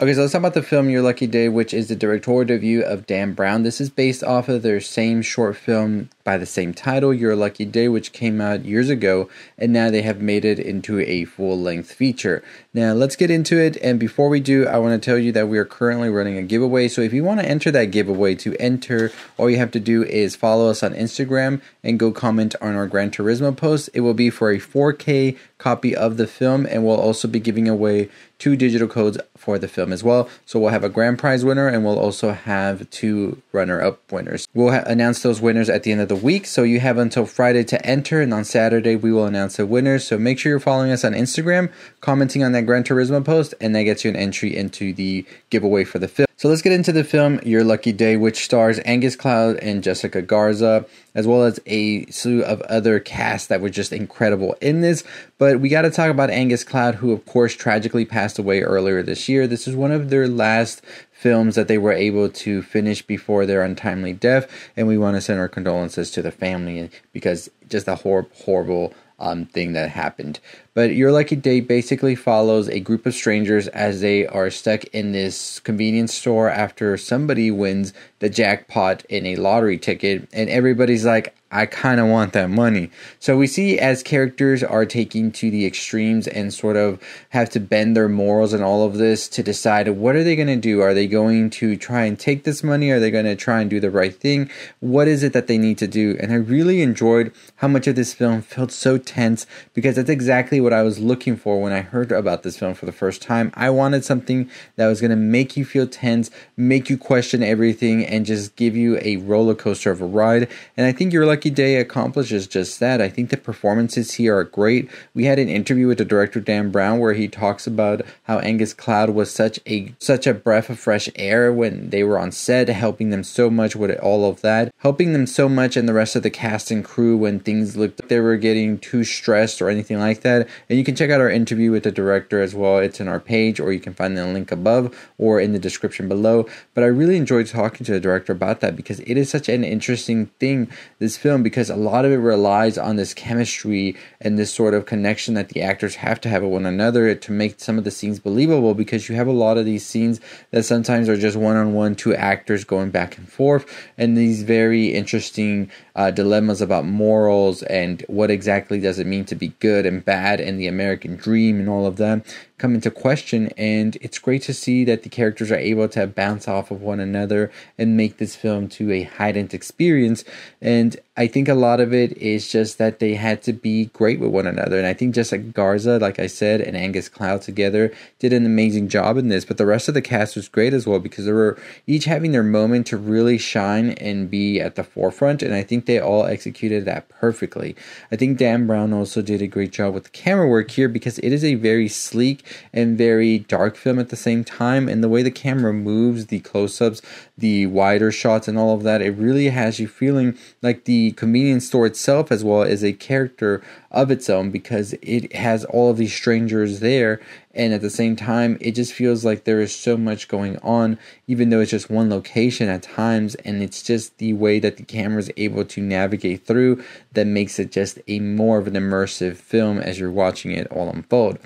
Okay, so let's talk about the film Your Lucky Day, which is the directorial debut of Dan Brown. This is based off of their same short film by the same title, Your Lucky Day, which came out years ago, and now they have made it into a full-length feature. Now, let's get into it, and before we do, I want to tell you that we are currently running a giveaway, so if you want to enter that giveaway, to enter, all you have to do is follow us on Instagram and go comment on our Gran Turismo post. It will be for a 4K copy of the film, and we'll also be giving away 2 digital codes for the film as well. So we'll have a grand prize winner, and we'll also have 2 runner-up winners. We'll announce those winners at the end of the week, so you have until Friday to enter, and on Saturday we will announce the winners. So make sure you're following us on Instagram, commenting on that Gran Turismo post, and that gets you an entry into the giveaway for the film. So let's get into the film Your Lucky Day, which stars Angus Cloud and Jessica Garza, as well as a slew of other casts that were just incredible in this. But we got to talk about Angus Cloud, who of course tragically passed away earlier this year. This is one of their last films that they were able to finish before their untimely death, and we want to send our condolences to the family because just a horrible thing that happened. But Your Lucky Day basically follows a group of strangers as they are stuck in this convenience store after somebody wins the jackpot in a lottery ticket, and everybody's like, I kind of want that money. So we see as characters are taking to the extremes and sort of have to bend their morals and all of this to decide what are they going to do. Are they going to try and take this money? Are they going to try and do the right thing? What is it that they need to do? And I really enjoyed how much of this film felt so tense, because that's exactly what I was looking for when I heard about this film for the first time. I wanted something that was going to make you feel tense, make you question everything, and just give you a roller coaster of a ride. And I think Your Lucky Day accomplishes just that. I think the performances here are great. We had an interview with the director Dan Brown where he talks about how Angus Cloud was such a breath of fresh air when they were on set, helping them so much with all of that, helping them so much and the rest of the cast and crew when things looked like they were getting too stressed or anything like that. And you can check out our interview with the director as well. It's in our page, or you can find the link above or in the description below. But I really enjoyed talking to the director about that because it is such an interesting thing, this film, because a lot of it relies on this chemistry and this sort of connection that the actors have to have with one another to make some of the scenes believable, because you have a lot of these scenes that sometimes are just one-on-one, 2 actors going back and forth, and these very interesting dilemmas about morals and what exactly does it mean to be good and bad and the American dream and all of that come into question. And it's great to see that the characters are able to bounce off of one another and make this film to a heightened experience. And I think a lot of it is just that they had to be great with one another. And I think just like Garza, like I said, and Angus Cloud together did an amazing job in this. But the rest of the cast was great as well, because they were each having their moment to really shine and be at the forefront. And I think they all executed that perfectly. I think Dan Brown also did a great job with the camera work here, because it is a very sleek and very dark film at the same time. And the way the camera moves, the close-ups, the wider shots and all of that, it really has you feeling like the convenience store itself as well is a character of its own, because it has all of these strangers there, and at the same time it just feels like there is so much going on, even though it's just one location at times. And it's just the way that the camera is able to navigate through that makes it just a more of an immersive film as you're watching it all unfold.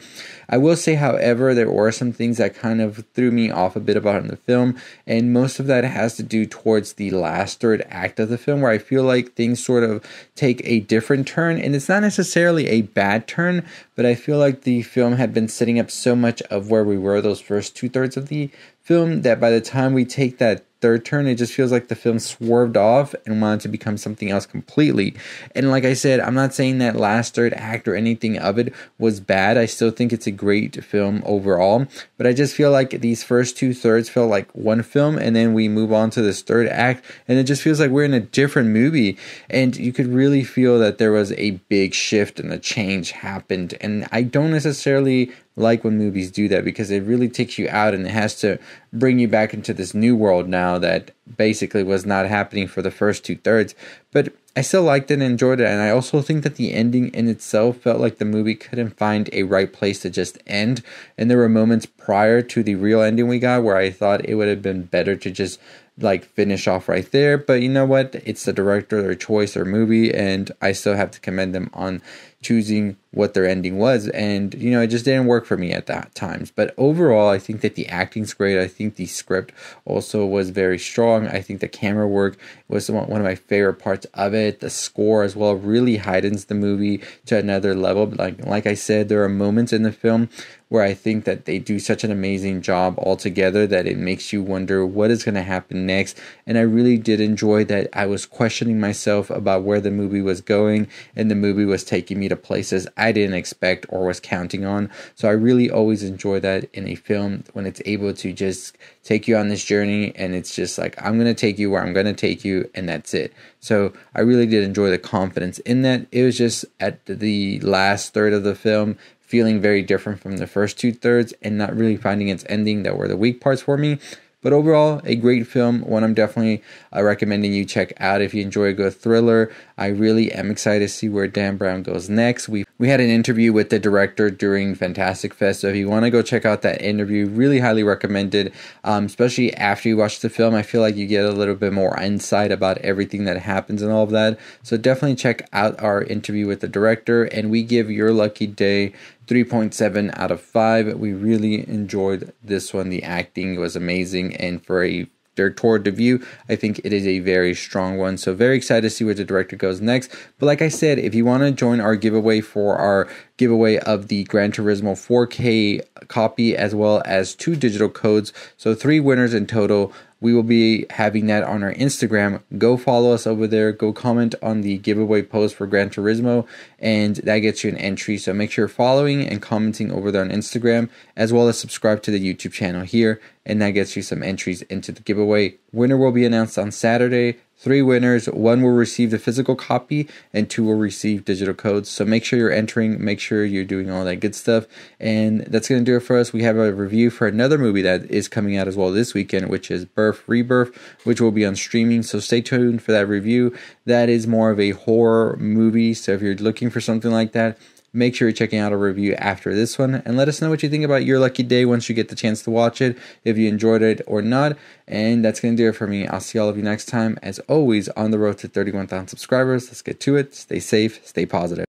I will say, however, there were some things that kind of threw me off a bit about in the film, and most of that has to do towards the last third act of the film, where I feel like things sort of take a different turn. And it's not necessarily a bad turn, but I feel like the film had been setting up so much of where we were those first 2/3 of the film that by the time we take that third turn, it just feels like the film swerved off and wanted to become something else completely. And like I said, I'm not saying that last third act or anything of it was bad. I still think it's a great film overall, but I just feel like these first 2/3 felt like one film, and then we move on to this third act and it just feels like we're in a different movie. And you could really feel that there was a big shift and a change happened. And I don't necessarily like when movies do that, because it really takes you out and it has to bring you back into this new world now that basically was not happening for the first 2/3. But I still liked it and enjoyed it, and I also think that the ending in itself felt like the movie couldn't find a right place to just end. And there were moments prior to the real ending we got where I thought it would have been better to just like finish off right there. But you know what? It's the director, their choice, their movie, and I still have to commend them on choosing what their ending was. And you know, it just didn't work for me at that times. But overall, I think that the acting's great. I think the script also was very strong. I think the camera work was one of my favorite parts of it. The score as well really heightens the movie to another level. Like I said, there are moments in the film where I think that they do such an amazing job altogether that it makes you wonder what is going to happen next. And I really did enjoy that I was questioning myself about where the movie was going, and the movie was taking me to places I didn't expect or was counting on. So I really always enjoy that in a film, when it's able to just take you on this journey, and it's just like, I'm going to take you where I'm going to take you, and that's it. So I really did enjoy the confidence in that. It was just at the last third of the film feeling very different from the first 2/3 and not really finding its ending that were the weak parts for me. But overall, a great film, one I'm definitely recommending you check out if you enjoy a good thriller. I really am excited to see where Dan Brown goes next. We had an interview with the director during Fantastic Fest, so if you want to go check out that interview, really highly recommended, especially after you watch the film. I feel like you get a little bit more insight about everything that happens and all of that. So definitely check out our interview with the director, and we give Your Lucky Day 3.7 out of 5. We really enjoyed this one. The acting was amazing, and for a directorial debut, I think it is a very strong one. So very excited to see where the director goes next. But like I said, if you want to join our giveaway for our giveaway of the Gran Turismo 4K copy, as well as 2 digital codes, so 3 winners in total, we will be having that on our Instagram. Go follow us over there. Go comment on the giveaway post for Gran Turismo, and that gets you an entry. So make sure you're following and commenting over there on Instagram, as well as subscribe to the YouTube channel here, and that gets you some entries into the giveaway. Winner will be announced on Saturday. 3 winners, 1 will receive the physical copy and 2 will receive digital codes. So make sure you're entering, make sure you're doing all that good stuff. And that's going to do it for us. We have a review for another movie that is coming out as well this weekend, which is Birth Rebirth, which will be on streaming. So stay tuned for that review. That is more of a horror movie. So if you're looking for something like that, make sure you're checking out a review after this one, and let us know what you think about Your Lucky Day once you get the chance to watch it, if you enjoyed it or not. And that's going to do it for me. I'll see all of you next time. As always, on the road to 31,000 subscribers. Let's get to it. Stay safe, stay positive.